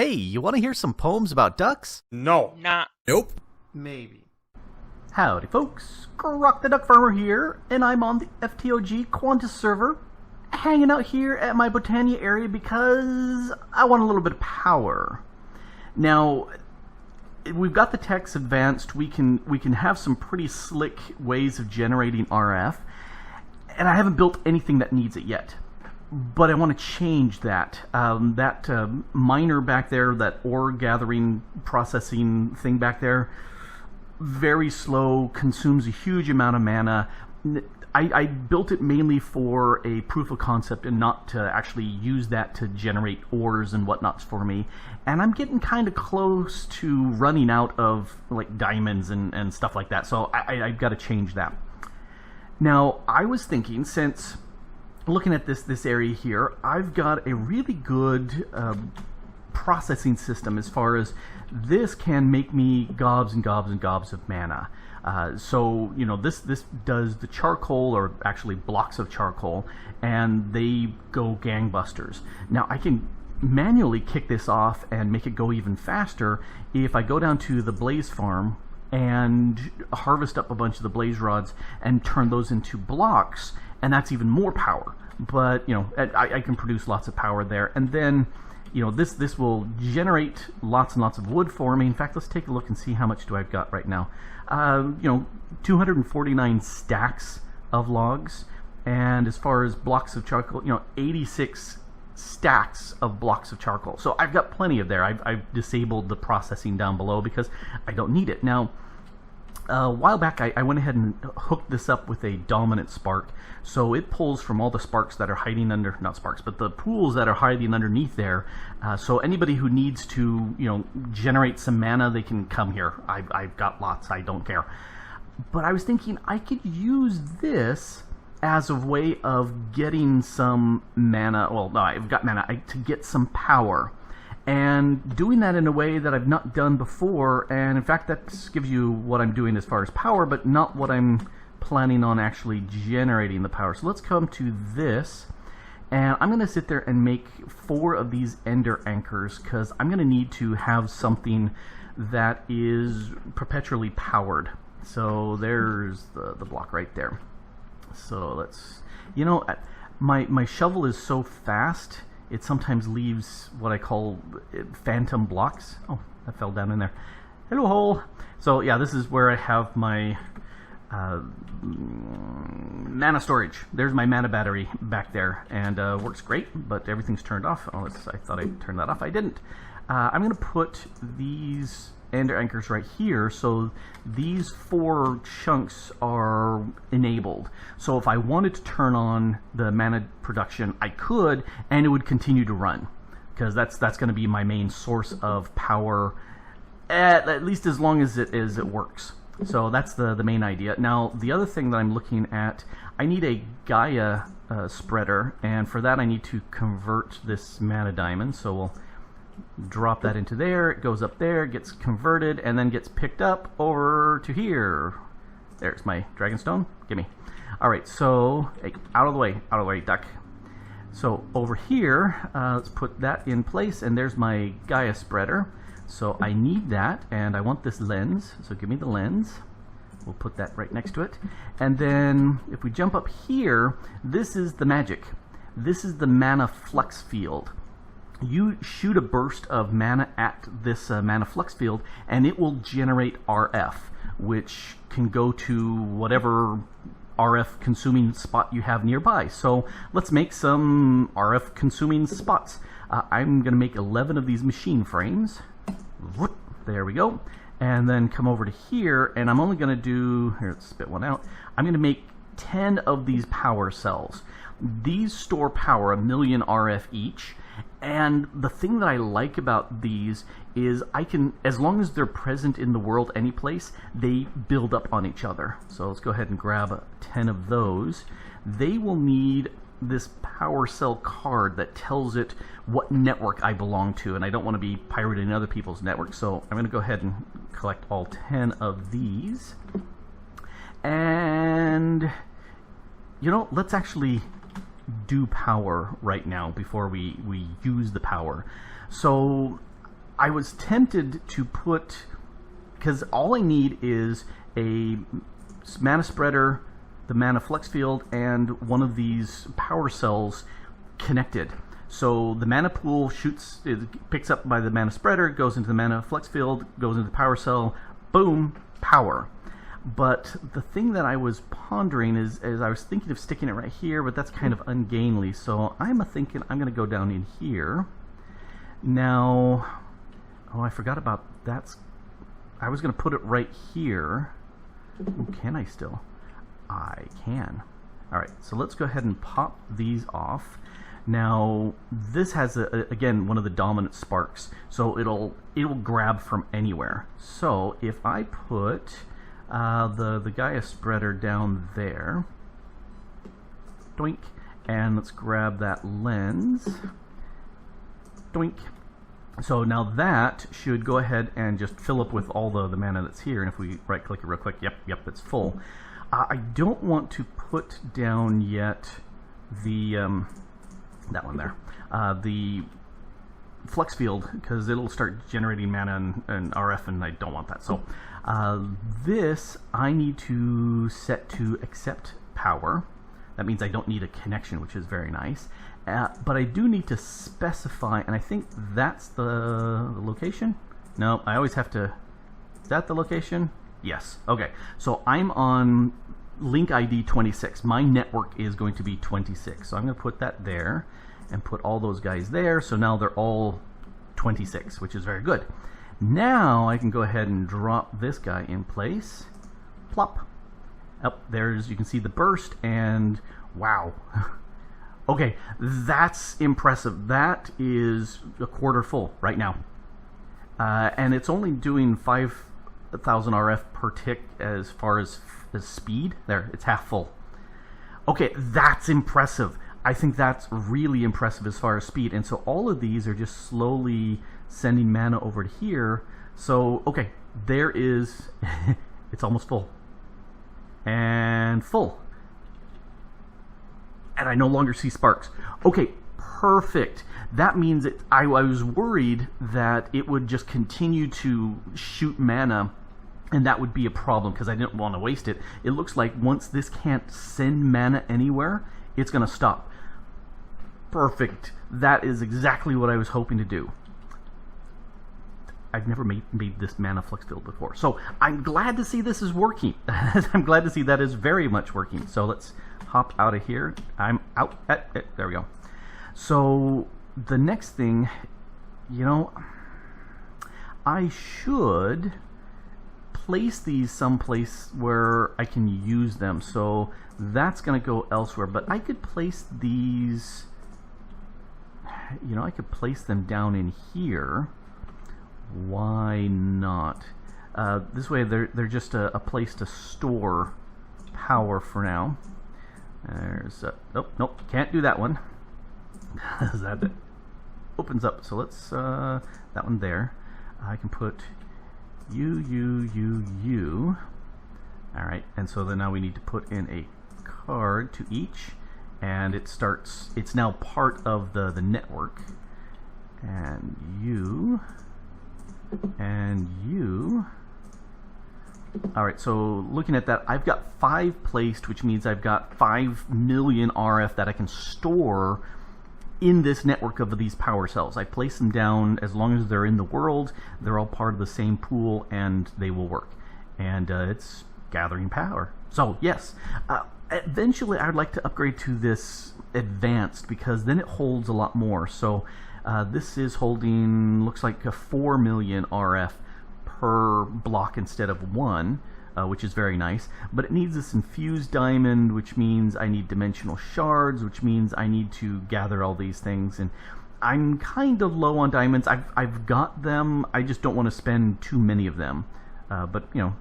Hey, you want to hear some poems about ducks? No. Nah. Nope. Maybe. Howdy folks, Grok the DuckFarmer here, and I'm on the FTOG Quantus server, hanging out here at my Botania area because I want a little bit of power. Now, we've got the techs advanced, we can have some pretty slick ways of generating RF, and I haven't built anything that needs it yet. But I want to change that. That miner back there, that ore gathering processing thing back there, very slow, consumes a huge amount of mana. I built it mainly for a proof of concept and not to actually use that to generate ores and whatnots for me. And I'm getting kind of close to running out of like diamonds and stuff like that. So I've got to change that. Now, I was thinking, since looking at this area here, I've got a really good processing system as far as this can make me gobs and gobs and gobs of mana. So, you know, this does the charcoal, or actually blocks of charcoal, and they go gangbusters. Now, I can manually kick this off and make it go even faster if I go down to the blaze farm and harvest up a bunch of the blaze rods and turn those into blocks, and that's even more power. But, you know, I can produce lots of power there, and then, you know, this will generate lots and lots of wood for me. In fact, let's take a look and see how much do I've got right now. You know, 249 stacks of logs, and as far as blocks of charcoal, you know, 86 stacks of blocks of charcoal. So I've got plenty of there. I've disabled the processing down below because I don't need it. Now, a while back I went ahead and hooked this up with a dominant spark, so it pulls from all the sparks that are hiding under, not sparks, but the pools that are hiding underneath there. So anybody who needs to, you know, generate some mana, they can come here. I've got lots, I don't care. But I was thinking I could use this as a way of getting some mana. Well, no, I've got mana to get some power, and doing that in a way that I've not done before. And in fact, that gives you what I'm doing as far as power, but not what I'm planning on actually generating the power. So let's come to this, and I'm going to sit there and make 4 of these ender anchors, because I'm going to need to have something that is perpetually powered. So there's the block right there. So let's, you know, my shovel is so fast, it sometimes leaves what I call phantom blocks. Oh, that fell down in there. Hello, hole. So yeah, this is where I have my mana storage. There's my mana battery back there, and works great, but everything's turned off. Oh, I thought I turned that off. I didn't. I'm going to put these ender anchors right here, so these 4 chunks are enabled. So if I wanted to turn on the mana production, I could, and it would continue to run, because that's going to be my main source of power, at least as long as it works. So that's the main idea. Now, the other thing that I'm looking at, I need a Gaia spreader, and for that I need to convert this mana diamond. So we'll drop that into there, it goes up there, gets converted, and then gets picked up over to here. There's my dragonstone. Gimme. Alright, so hey, out of the way, duck. So over here, let's put that in place, and there's my Gaia spreader. So I need that, and I want this lens, so give me the lens. We'll put that right next to it. And then if we jump up here, this is the magic. This is the mana flux field. You shoot a burst of mana at this mana flux field, and it will generate RF, which can go to whatever RF consuming spot you have nearby. So let's make some RF consuming spots. I'm going to make 11 of these machine frames. Whoop, there we go. And then come over to here, and I'm only going to do, here, let's spit one out. I'm going to make 10 of these power cells. These store power, 1,000,000 RF each. And the thing that I like about these is I can, as long as they're present in the world any place, they build up on each other. So let's go ahead and grab 10 of those. They will need this power cell card that tells it what network I belong to, and I don't want to be pirating other people's networks, so I'm going to go ahead and collect all 10 of these. And, you know, let's actually do power right now before we use the power. So I was tempted to put, because all I need is a mana spreader, the mana flex field, and one of these power cells connected. So the mana pool shoots, it picks up by the mana spreader, goes into the mana flex field, goes into the power cell, boom, power. But the thing that I was pondering is I was thinking of sticking it right here, but that's kind of ungainly. So I'm thinking I'm going to go down in here. Now, oh, I forgot about that. I was going to put it right here. Ooh, can I still? I can. All right, so let's go ahead and pop these off. Now, this has, again, one of the dominant sparks, so it'll grab from anywhere. So if I put the Gaia spreader down there, doink, and let's grab that lens, doink. So now that should go ahead and just fill up with all the mana that's here, and if we right-click it real quick, yep, it's full. I don't want to put down yet the, that one there, the flex field, because it'll start generating mana and RF, and I don't want that. So this I need to set to accept power. That means I don't need a connection, which is very nice. But I do need to specify, and I think that's the location. No, I always have to. Is that the location? Yes. Okay. So I'm on link ID 26. My network is going to be 26. So I'm going to put that there and put all those guys there. So now they're all 26, which is very good. Now I can go ahead and drop this guy in place. Plop. Up there's, you can see the burst, and wow. Okay, that's impressive. That is a quarter full right now. And it's only doing 5,000 RF per tick as far as speed. There, it's half full. Okay, that's impressive. I think that's really impressive as far as speed. And so all of these are just slowly sending mana over to here. So, okay, there is, it's almost full. And full. And I no longer see sparks. Okay, perfect. That means that I was worried that it would just continue to shoot mana, and that would be a problem because I didn't want to waste it. It looks like once this can't send mana anywhere, it's going to stop. Perfect. That is exactly what I was hoping to do. I've never made this mana flex field before. So I'm glad to see this is working. I'm glad to see that is very much working. So let's hop out of here. I'm out. There we go. So the next thing, you know, I should place these someplace where I can use them. So that's going to go elsewhere. But I could place these, you know, I could place them down in here. Why not? This way they're just a place to store power for now. There's nope, can't do that one. That opens up. So let's that one there. I can put you. All right, and so then now we need to put in a card to each, and it starts. It's now part of the network. And you. And you. Alright, so looking at that, I've got 5 placed, which means I've got 5 million RF that I can store in this network of these power cells. I place them down as long as they're in the world, they're all part of the same pool, and they will work. And it's gathering power. So, yes, eventually I'd like to upgrade to this advanced, because then it holds a lot more. So, this is holding, looks like a 4 million RF per block instead of 1, which is very nice. But it needs this infused diamond, which means I need dimensional shards, which means I need to gather all these things. And I'm kind of low on diamonds. I've got them. I just don't want to spend too many of them. But, you know,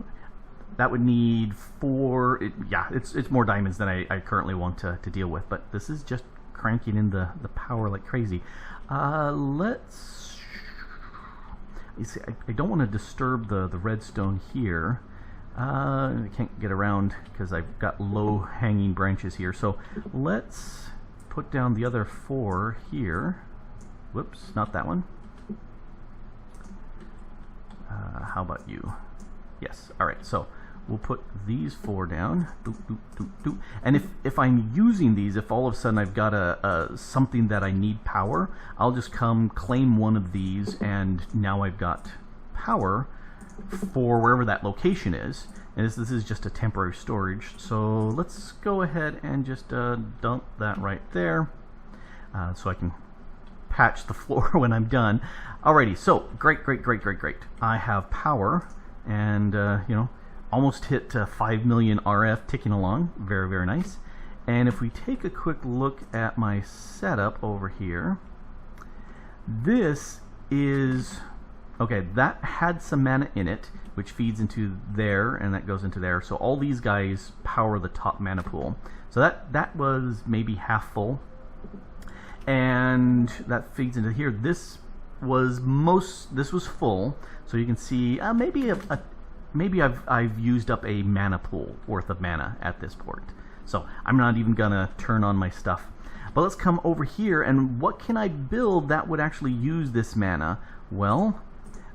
that would need 4. It's more diamonds than I currently want to deal with. But this is just cranking in the power like crazy. Let's see, I don't want to disturb the redstone here. I can't get around because I've got low hanging branches here. So let's put down the other 4 here. Whoops, not that one. how about you? Yes. All right. So we'll put these 4 down. Doop, doop, doop, doop. And if I'm using these, if all of a sudden I've got a something that I need power, I'll just come claim one of these, and now I've got power for wherever that location is. And this is just a temporary storage. So let's go ahead and just dump that right there, so I can patch the floor when I'm done. Alrighty, so great. I have power, and you know, almost hit 5 million RF ticking along. Very nice. And if we take a quick look at my setup over here, this is okay. That had some mana in it, which feeds into there, and that goes into there. So all these guys power the top mana pool. So that was maybe half full, and that feeds into here. This was full, so you can see maybe I've used up a mana pool worth of mana at this port. So I'm not even gonna turn on my stuff. But let's come over here, and what can I build that would actually use this mana? Well,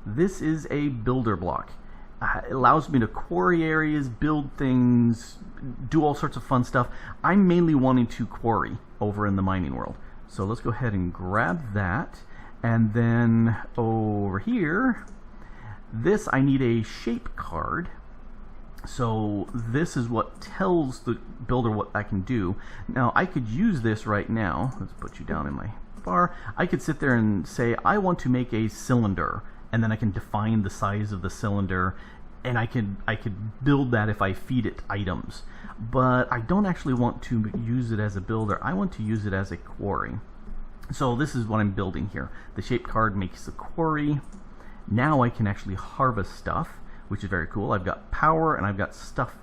this is a builder block. It allows me to quarry areas, build things, do all sorts of fun stuff. I'm mainly wanting to quarry over in the mining world. So let's go ahead and grab that. And then over here, this I need a shape card. So this is what tells the builder what I can do. Now I could use this right now. Let's put you down in my bar. I could sit there and say I want to make a cylinder, and then I can define the size of the cylinder, and I could build that if I feed it items. But I don't actually want to use it as a builder. I want to use it as a quarry. So this is what I'm building here. The shape card makes a quarry. Now I can actually harvest stuff, which is very cool. I've got power and I've got stuff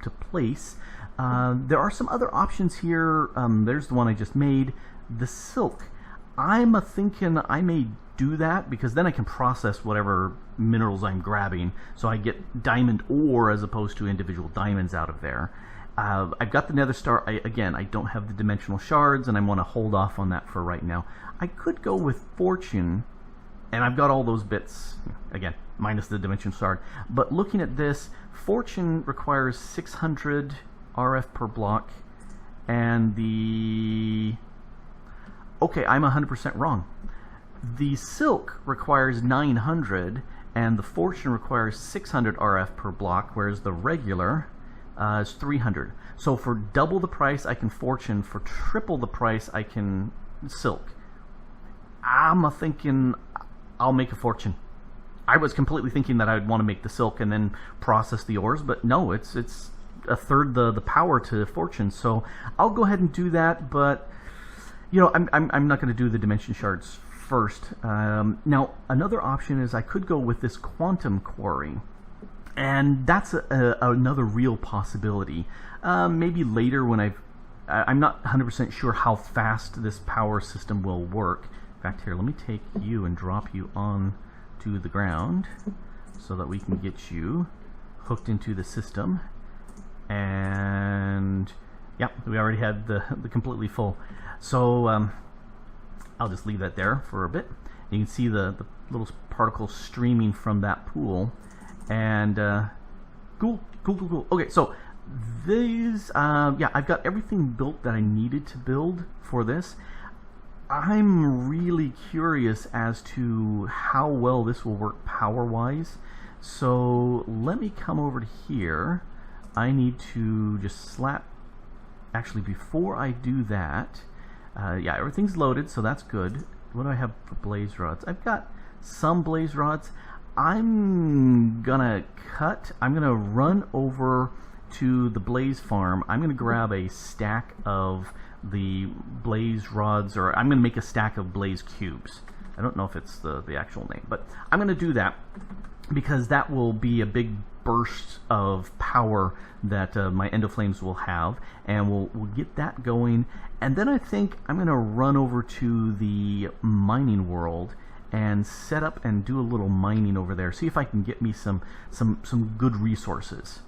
to place. There are some other options here. There's the one I just made, the silk. I'm thinking I may do that because then I can process whatever minerals I'm grabbing, so I get diamond ore as opposed to individual diamonds out of there. I've got the nether star. Again, I don't have the dimensional shards, and I want to hold off on that for right now. I could go with fortune, and I've got all those bits, again, minus the dimensional shard. But looking at this, fortune requires 600 RF per block, and the... Okay, I'm 100% wrong. The silk requires 900, and the fortune requires 600 RF per block, whereas the regular is 300. So for double the price, I can fortune. For triple the price, I can silk. I'm thinking I'll make a fortune. I was completely thinking that I'd want to make the silk and then process the ores, but no, it's a third the power to fortune. So I'll go ahead and do that, but you know, I'm not going to do the dimension shards first. Now another option is I could go with this quantum quarry, and that's another real possibility. Maybe later when I'm not 100% sure how fast this power system will work. In fact, here, let me take you and drop you on to the ground so that we can get you hooked into the system. And yeah, we already had the completely full. So I'll just leave that there for a bit. You can see the little particles streaming from that pool. And cool. Okay, so these, yeah, I've got everything built that I needed to build for this. I'm really curious as to how well this will work power-wise. So let me come over to here. I need to just slap... Actually, before I do that, yeah, everything's loaded, so that's good. What do I have for blaze rods? I've got some blaze rods. I'm gonna run over to the blaze farm. I'm gonna grab a stack of the blaze rods, or I'm gonna make a stack of blaze cubes. I don't know if it's the actual name, but I'm gonna do that because that will be a big burst of power that my endoflames will have, and we'll get that going. And then I think I'm gonna run over to the mining world and set up and do a little mining over there. See if I can get me some good resources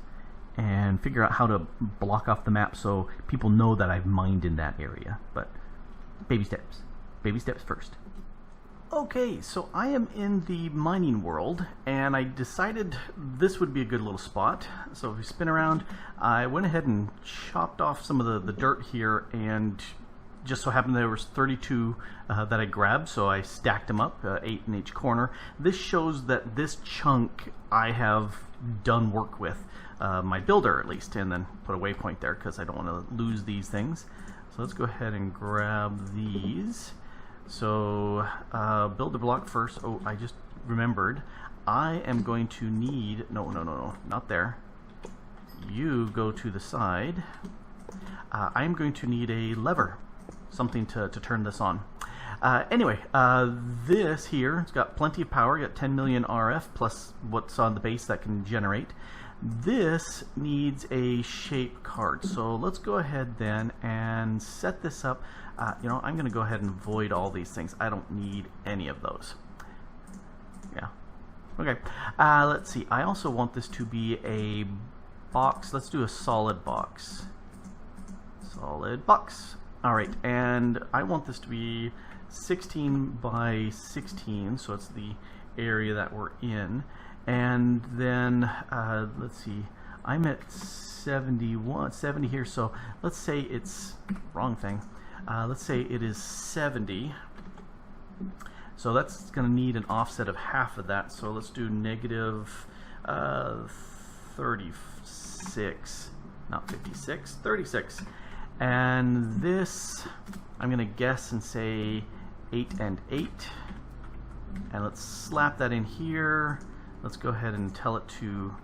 and figure out how to block off the map so people know that I've mined in that area. But baby steps first. Okay, so I am in the mining world, and I decided this would be a good little spot. So if we spin around, I went ahead and chopped off some of the dirt here, and just so happened there was 32 that I grabbed, so I stacked them up, 8 in each corner. This shows that this chunk I have done work with, my builder at least, and then put a waypoint there because I don't want to lose these things. So let's go ahead and grab these. So builder block first. Oh, I just remembered. I am going to need, no, not there. You go to the side. I'm going to need a lever, something to turn this on. Anyway, this here, it's got plenty of power. Got 10 million RF plus what's on the base that can generate. This needs a shape card, so let's go ahead then and set this up. You know, I'm going to go ahead and void all these things. I don't need any of those. Yeah. Okay. Let's see. I also want this to be a box. Let's do a solid box. Solid box. All right, and I want this to be 16 by 16, so it's the area that we're in. And then, let's see, I'm at 70 here, so let's say it's, wrong thing, let's say it is 70. So that's going to need an offset of half of that, so let's do negative 36, not 56, 36. And this, I'm going to guess and say 8 and 8. And let's slap that in here. Let's go ahead and tell it to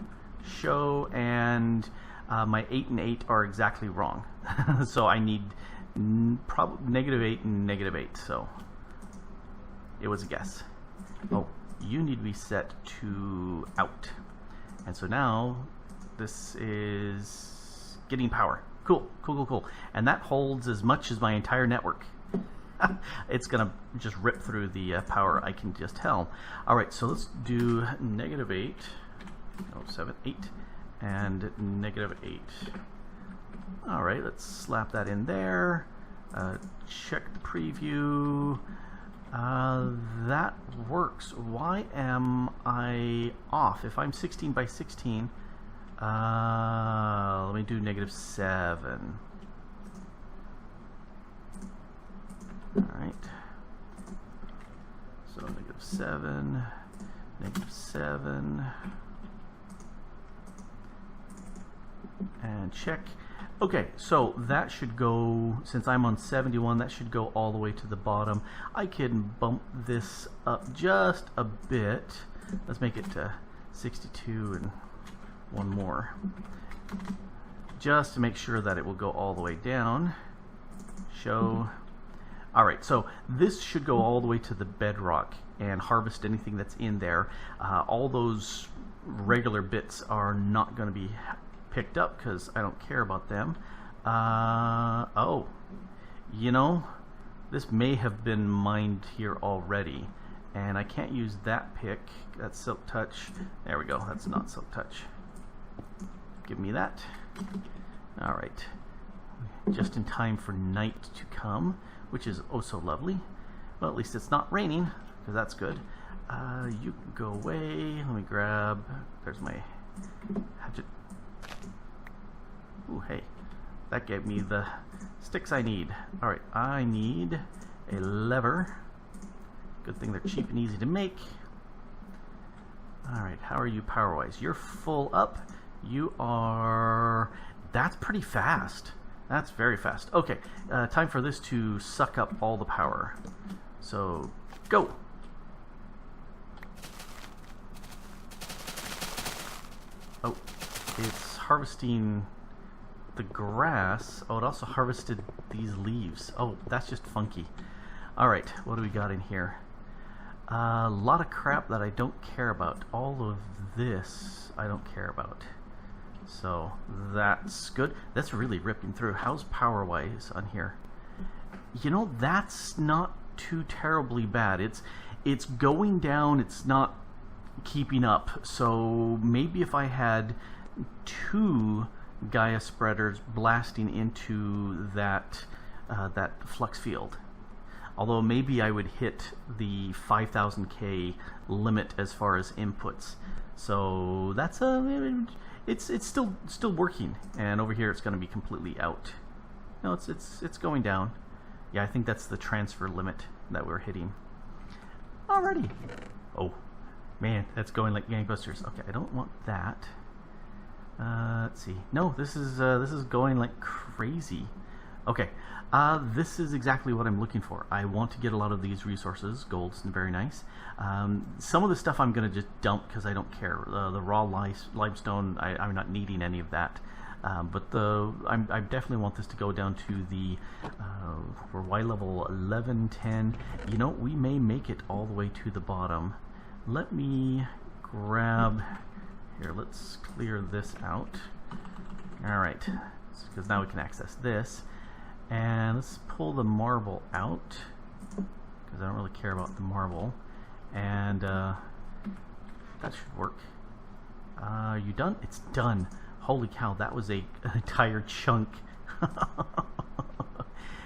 show, and my 8 and 8 are exactly wrong. So I need negative 8 and negative 8, so it was a guess. Oh, you need to be set to out. And so now this is getting power. Cool. And that holds as much as my entire network. It's gonna just rip through the power, I can just tell. All right, so let's do negative 8, 7, 8, and negative 8. All right, let's slap that in there. Check the preview. That works. Why am I off? If I'm 16 by 16, let me do negative 7. Alright, so negative 7, and check. Okay, so that should go, since I'm on 71, that should go all the way to the bottom. I can bump this up just a bit. Let's make it to 62 and one more, just to make sure that it will go all the way down. Show. All right, so this should go all the way to the bedrock and harvest anything that's in there. All those regular bits are not going to be picked up because I don't care about them. Oh, you know, this may have been mined here already, and I can't use that pick. That's Silk Touch. There we go. That's not Silk Touch. Give me that. All right, just in time for night to come, which is oh so lovely. Well, at least it's not raining, because that's good. You can go away. Let me grab, there's my hatchet. Ooh, hey, that gave me the sticks I need. All right, I need a lever. Good thing they're cheap and easy to make. All right, how are you power-wise? You're full up. You are, that's pretty fast. That's very fast. Okay, time for this to suck up all the power. So, go! Oh, it's harvesting the grass. Oh, it also harvested these leaves. Oh, that's just funky. Alright, what do we got in here? A lot of crap that I don't care about. All of this I don't care about. So that's good. That's really ripping through. How's power-wise on here? You know, that's not too terribly bad. It's going down. It's not keeping up. So maybe if I had 2 Gaia spreaders blasting into that that flux field. Although maybe I would hit the 5000K limit as far as inputs. So that's it's still working. And over here it's going to be completely out. No, it's going down. Yeah, I think that's the transfer limit that we're hitting. Alrighty. Oh, man, that's going like gangbusters. Okay, I don't want that. Let's see. No, this is going like crazy. Okay, this is exactly what I'm looking for. I want to get a lot of these resources. Gold's very nice. Some of the stuff I'm going to just dump because I don't care. The raw limestone, I'm not needing any of that. But I definitely want this to go down to the for Y level 1110. You know, we may make it all the way to the bottom. Let me grab here. Let's clear this out. All right, because now we can access this, and let's pull the marble out because I don't really care about the marble, and that should work. You done? It's done. Holy cow, that was an entire chunk.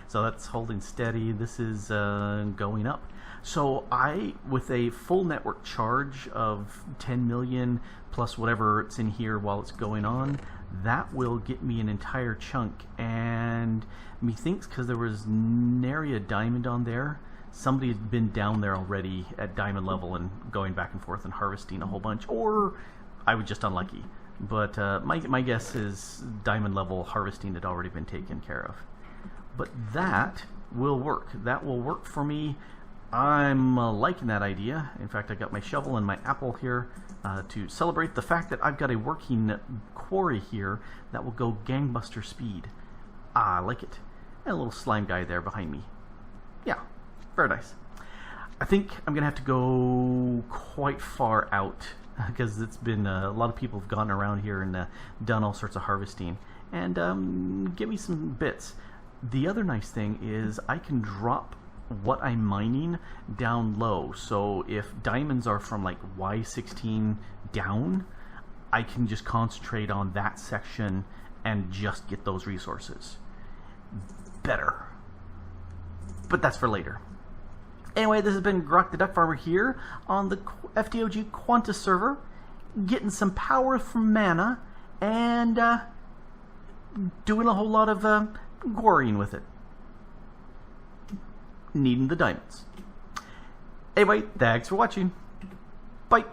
So that's holding steady. This is going up. So with a full network charge of 10 million plus whatever it's in here while it's going on, that will get me an entire chunk. And methinks because there was nary a diamond on there, somebody had been down there already at diamond level and going back and forth and harvesting a whole bunch, or I was just unlucky. But my guess is diamond level harvesting had already been taken care of. But that will work. That will work for me. I'm liking that idea. In fact, I got my shovel and my apple here to celebrate the fact that I've got a working quarry here that will go gangbuster speed. I like it. And a little slime guy there behind me. Yeah, very nice. I think I'm going to have to go quite far out because it's been a lot of people have gone around here and done all sorts of harvesting. And give me some bits. The other nice thing is I can drop what I'm mining down low. So if diamonds are from like Y16 down, I can just concentrate on that section and just get those resources. Better. But that's for later. Anyway, this has been Grok the DuckFarmer here on the FTOG Quantus server, getting some power from mana and doing a whole lot of quarrying with it. Needing the diamonds. Anyway, thanks for watching. Bye.